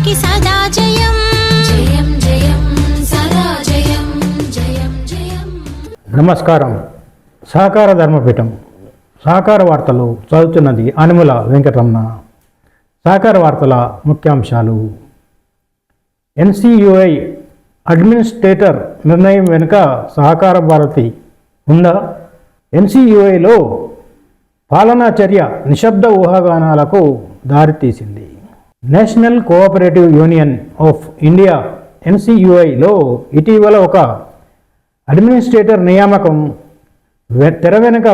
కి సదా జయం జయం జయం సదా జయం జయం జయం. నమస్కారం. సహకార ధర్మపీఠం సహకార వార్తలు చదువుతున్నది అనుముల వెంకటరమణ. సహకార వార్తల ముఖ్యాంశాలు. ఎన్సియుఐ అడ్మినిస్ట్రేటర్ నిర్ణయం వెనుక సహకార భారతి ఉందా? ఎన్సియుఐలో పాలనా చర్య నిశ్శబ్ద ఊహాగానాలకు దారితీసింది. National cooperative union of India ఎన్సియుఐలో ఇటీవల ఒక అడ్మినిస్ట్రేటర్ నియామకం తెర వెనుక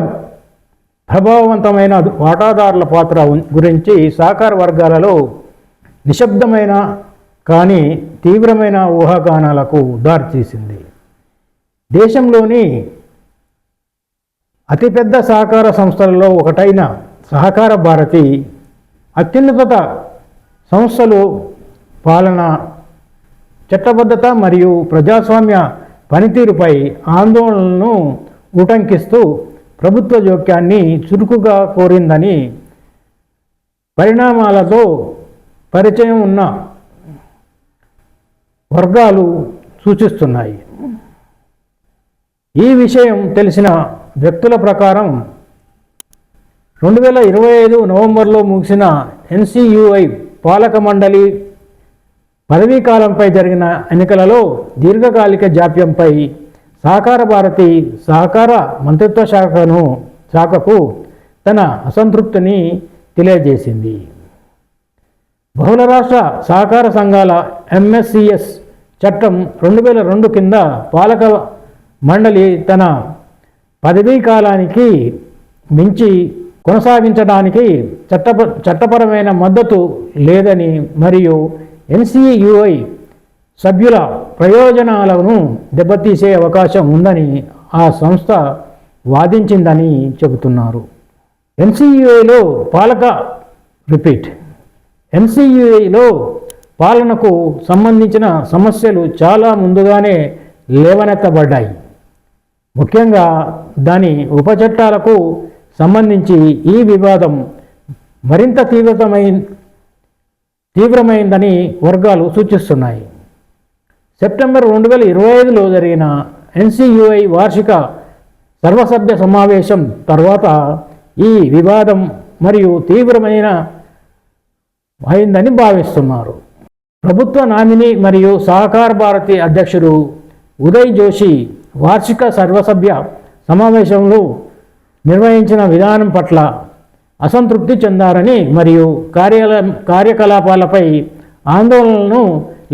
ప్రభావవంతమైన వాటాదారుల పాత్ర గురించి సహకార వర్గాలలో నిశ్శబ్దమైన కానీ తీవ్రమైన ఊహాగానాలకు దారితీసింది. దేశంలోని అతిపెద్ద సహకార సంస్థలలో ఒకటైన సహకార భారతి అత్యున్నత సంస్థలు పాలన, చట్టబద్ధత మరియు ప్రజాస్వామ్య పనితీరుపై ఆందోళనలను ఉటంకిస్తూ ప్రభుత్వ జోక్యాన్ని చురుకుగా కోరిందని పరిణామాలతో పరిచయం ఉన్న వర్గాలు సూచిస్తున్నాయి. ఈ విషయం తెలిసిన వ్యక్తుల ప్రకారం 2025 నవంబర్లో ముగిసిన ఎన్సియుఐ పాలక మండలి పదవీకాలంపై జరిగిన ఎన్నికలలో దీర్ఘకాలిక జాప్యంపై సహకార భారతి సహకార మంత్రిత్వ శాఖకు తన అసంతృప్తిని తెలియజేసింది. బహుళ రాష్ట్ర సహకార సంఘాల ఎంఎస్సిఎస్ చట్టం 2002 కింద పాలక మండలి తన పదవీ కాలానికి మించి కొనసాగించడానికి చట్టపరమైన మద్దతు లేదని మరియు ఎన్సియుఐ సభ్యుల ప్రయోజనాలను దెబ్బతీసే అవకాశం ఉందని ఆ సంస్థ వాదించిందని చెబుతున్నారు. ఎన్సియుఐలో ఎన్సియుఐలో పాలనకు సంబంధించిన సమస్యలు చాలా ముందుగానే లేవనెత్తబడ్డాయి. ముఖ్యంగా దాని ఉపచట్టాలకు సంబంధించి ఈ వివాదం మరింత తీవ్రమైందని వర్గాలు సూచిస్తున్నాయి. సెప్టెంబర్ 2025లో జరిగిన ఎన్సియుఐ వార్షిక సర్వసభ్య సమావేశం తర్వాత ఈ వివాదం మరియు తీవ్రమైన అయిందని భావిస్తున్నారు. ప్రభుత్వ నామినీ మరియు సహకార భారతి అధ్యక్షుడు ఉదయ్ జోషి వార్షిక సర్వసభ్య సమావేశంలో నిర్వహించిన విధానం పట్ల అసంతృప్తి చెందారని మరియు కార్యకలాపాలపై ఆందోళనలను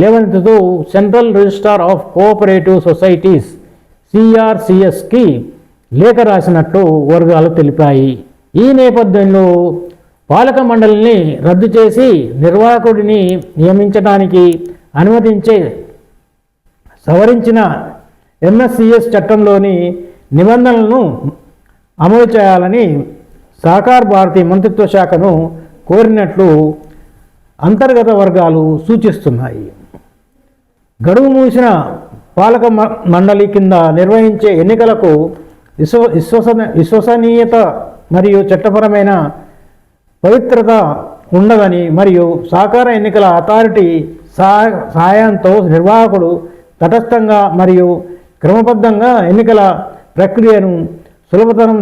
లేవనెత్తుతూ central registrar of cooperative societies సిఆర్సిఎస్కి లేఖ రాసినట్లు వర్గాలు తెలిపాయి. ఈ నేపథ్యంలో పాలక మండలిని రద్దు చేసి నిర్వాహకుడిని నియమించడానికి అనుమతించే సవరించిన ఎంఎస్సిఎస్ చట్టంలోని నిబంధనలను అమలు చేయాలని సహకార భారతి మంత్రిత్వ శాఖను కోరినట్లు అంతర్గత వర్గాలు సూచిస్తున్నాయి. గడువు మూసిన పాలక మండలి కింద నిర్వహించే ఎన్నికలకు విశ్వసనీయత మరియు చట్టపరమైన పవిత్రత ఉండదని మరియు సహకార ఎన్నికల అథారిటీ సహాయంతో నిర్వాహకుడు తటస్థంగా మరియు క్రమబద్ధంగా ఎన్నికల ప్రక్రియను సులభతరం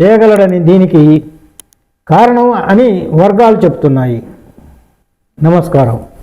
చేయగలడని దీనికి కారణం అని వర్గాలు చెబుతున్నాయి. నమస్కారం.